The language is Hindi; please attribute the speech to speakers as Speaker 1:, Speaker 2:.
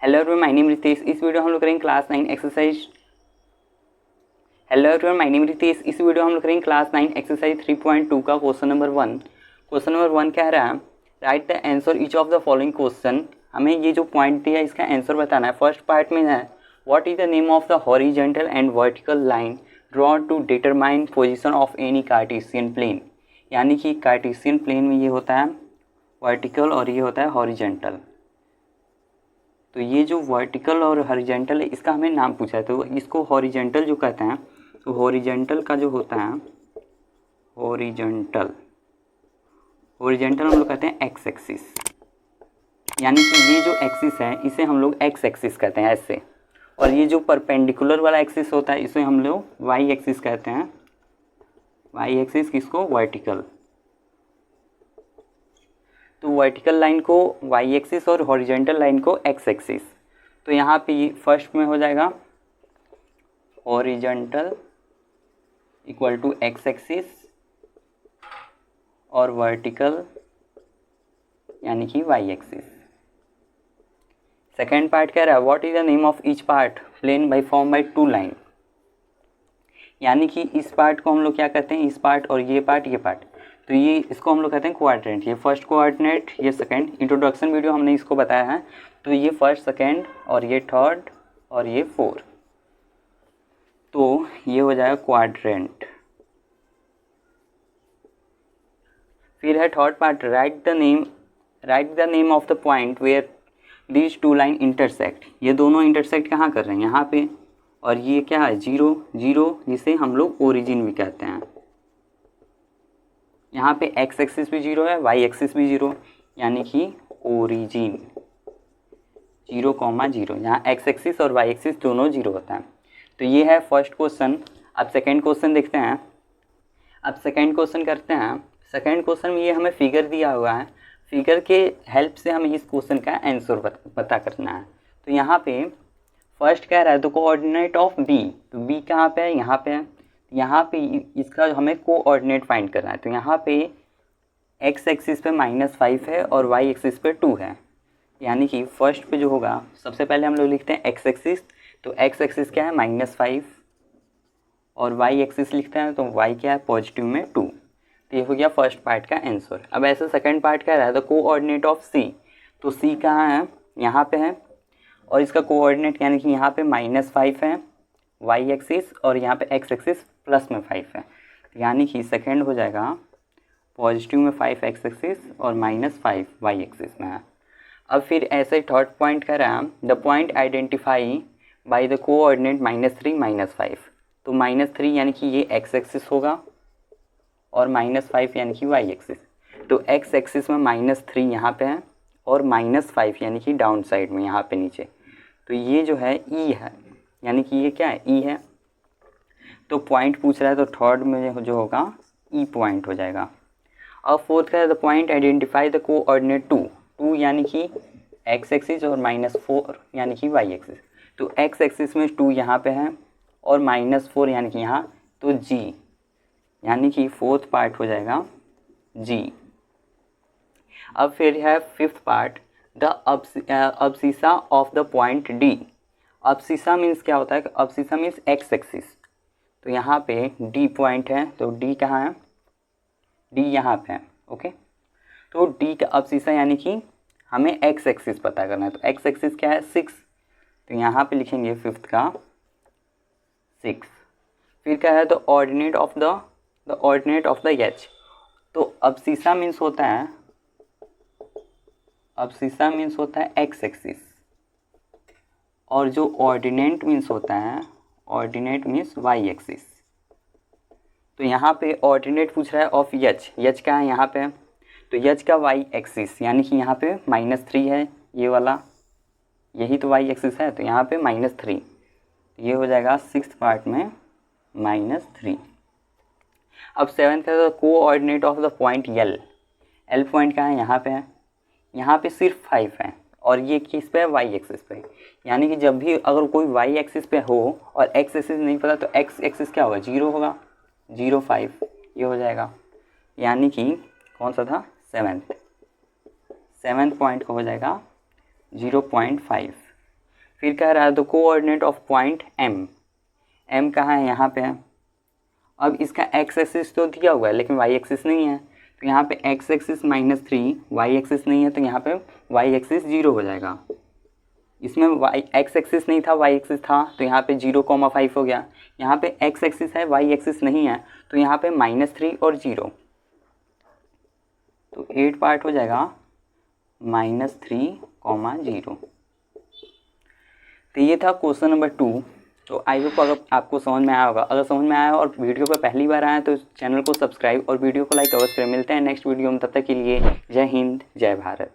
Speaker 1: Hello everyone, my name Ritesh. इस वीडियो हम लोग करेंगे class 9 exercise. Hello everyone, my name Ritesh. इस वीडियो हम लोग करेंगे क्लास 9 एक्सरसाइज 3.2 का क्वेश्चन नंबर 1। क्वेश्चन नंबर 1 कह रहा है right the answer each of the following question. हमें ये जो पॉइंट दिया है इसका आंसर बताना है। फर्स्ट पार्ट में है what is the name of the horizontal and vertical line drawn to determine position of any Cartesian plane. यानी कि कार्टेशियन प्लेन में ये होता है वर्टिकल और ये होता है हॉरिजॉन्टल। तो ये जो वर्टिकल और हॉरिजॉन्टल है इसका हमें नाम पूछा है, तो इसको हॉरिजॉन्टल जो कहते हैं, तो हॉरिजॉन्टल का जो होता है हॉरिजॉन्टल हम लोग कहते हैं एक्स एक्सिस। यानी कि ये जो एक्सिस है इसे हम लोग एक्स एक्सिस कहते हैं ऐसे, और ये जो परपेंडिकुलर वाला एक्सिस होता है इसे हम लोग वाई एक्सिस कहते हैं। वाई एक्सिस किसको? वर्टिकल। तो वर्टिकल लाइन को वाई एक्सिस और हॉरिजॉन्टल लाइन को एक्स एक्सिस। तो यहाँ पे फर्स्ट में हो जाएगा horizontal equal to x axis और वर्टिकल यानी कि वाई एक्सिस। सेकेंड पार्ट कह रहा है what is the name of each part plane by form by two line. यानी कि इस पार्ट को हम लोग क्या कहते हैं, इस पार्ट और ये पार्ट। तो ये इसको हम लोग कहते हैं क्वाड्रेंट। ये फर्स्ट कोऑर्डिनेट, ये सेकंड। इंट्रोडक्शन वीडियो हमने इसको बताया है। तो ये फर्स्ट, सेकंड और ये थर्ड और ये फोर्थ। तो ये हो जाएगा क्वाड्रेंट। फिर है third part write the name of the point where these two line intersect. ये दोनों इंटरसेक्ट कहाँ कर रहे हैं? यहाँ पे। और ये क्या है? जीरो, जिसे हम लोग ओरिजिन भी कहते हैं। यहाँ पे एक्स एक्सिस भी जीरो है, वाई एक्सिस भी जीरो, यानी कि ओरिजिन 0,0। यहाँ एक्स एक्सिस और वाई एक्सिस दोनों जीरो होता है। तो ये है फर्स्ट क्वेश्चन। अब सेकंड क्वेश्चन देखते हैं। अब सेकंड क्वेश्चन करते हैं। सेकंड क्वेश्चन में ये हमें फिगर दिया हुआ है। फिगर के हेल्प से हमें इस क्वेश्चन का आंसर पता करना है। तो यहाँ पे फर्स्ट कह रहा है द कोऑर्डिनेट ऑफ बी। तो बी कहाँ पे है? यहाँ पे है। यहाँ पे इसका हमें कोऑर्डिनेट फाइंड करना है। तो यहाँ पे एक्स एक्सिस पे -5 है और वाई एक्सिस पे 2 है। यानी कि फर्स्ट पे जो होगा सबसे पहले हम लोग लिखते हैं एक्स एक्सिस। तो एक्स एक्सिस क्या है? -5 और वाई एक्सिस लिखते हैं तो वाई क्या है? पॉजिटिव में 2। तो ये हो गया फर्स्ट पार्ट का आंसर। अब ऐसे सेकंड पार्ट कह रहा है द कोऑर्डिनेट ऑफ सी। तो सी कहाँ है? यहाँ पे है। और इसका कोऑर्डिनेट यानी कि यहाँ पे -5 है वाई एक्सिस और यहाँ पे एक्स एक्सिस प्लस में 5 है। यानी कि सेकंड हो जाएगा पॉजिटिव में 5 एक्स एक्सिस और -5 वाई एक्सिस में है। अब फिर ऐसे थर्ड पॉइंट कह रहा है the point identify by the coordinate -3 -5। तो -3 यानी कि ये एक्स एक्सिस होगा और -5 यानी कि वाई एक्सिस। तो एक्स एक्सिस में -3 यहाँ पे है और -5 यानी कि डाउन साइड में यहाँ पे नीचे। तो ये जो है ई है, यानी कि ये क्या है? ई है। तो पॉइंट पूछ रहा है तो थर्ड में जो होगा ई पॉइंट हो जाएगा। अब फोर्थ का है the point identify the coordinate 2 यानी कि एक्स एक्सिस और -4 यानी कि वाई एक्सिस। तो एक्स एक्सिस में 2 यहाँ पे है और -4 यानी कि यहाँ, तो जी, यानी कि फोर्थ पार्ट हो जाएगा जी। अब फिर है fifth part the abscissa of the point D. Abscissa means क्या होता है? Abscissa means X axis. तो यहाँ पे डी पॉइंट है, तो डी कहाँ है? डी यहाँ पे है। ओके, तो डी का अब्सिसा यानी कि हमें एक्स एक्सिस पता करना है। तो एक्स एक्सिस क्या है? 6। तो यहाँ पे लिखेंगे फिफ्थ का 6। फिर क्या है? The ordinate of the H. तो अब्सिसा मीन्स होता है एक्स एक्सिस, और जो ऑर्डिनेट मीन्स होता है, ऑर्डिनेट मीन्स वाई एक्सिस। तो यहाँ पे ऑर्डिनेट पूछ रहा है ऑफ एच का है यहाँ पे। तो एच का वाई एक्सिस यानी कि यहाँ पे -3 है, ये वाला, यही तो वाई एक्सिस है। तो यहाँ पे -3, ये हो जाएगा सिक्स्थ पार्ट में -3। अब सेवन्थ का coordinate of the point L point का है यहाँ पे है। यहाँ पे सिर्फ 5 है और ये किस पे है? वाई एक्सिस पे। यानी कि जब भी अगर कोई वाई एक्सिस पे हो और एक्स एक्सिस नहीं पता तो एक्स एक्सिस क्या होगा? 0 होगा, 0 5, ये हो जाएगा। यानी कि कौन सा था? सेवन्थ पॉइंट का हो जाएगा 0.5। फिर कह रहा है the coordinate of point M, M कहाँ है, यहाँ पे है। अब इसका एक्स एक्सिस तो दिया हुआ है लेकिन वाई एक्सिस नहीं है, तो यहाँ पे एक्स एक्सिस -3, वाई एक्सिस नहीं है, तो यहाँ पे वाई एक्सिस 0 हो जाएगा। इसमें वाई एक्स एक्सिस नहीं था, वाई एक्सिस था, तो यहाँ पे 0,5 हो गया। यहाँ पे एक्स एक्सिस है, वाई एक्सिस नहीं है, तो यहाँ पे -3 और 0, तो 8 पार्ट हो जाएगा -3,0। तो ये था क्वेश्चन नंबर 2। तो आई होप अगर आपको समझ में आया होगा। अगर समझ में आया और वीडियो पर पहली बार आया तो चैनल को सब्सक्राइब और वीडियो को लाइक अवश्य करें। मिलते हैं नेक्स्ट वीडियो में, तब तक के लिए जय हिंद जय भारत।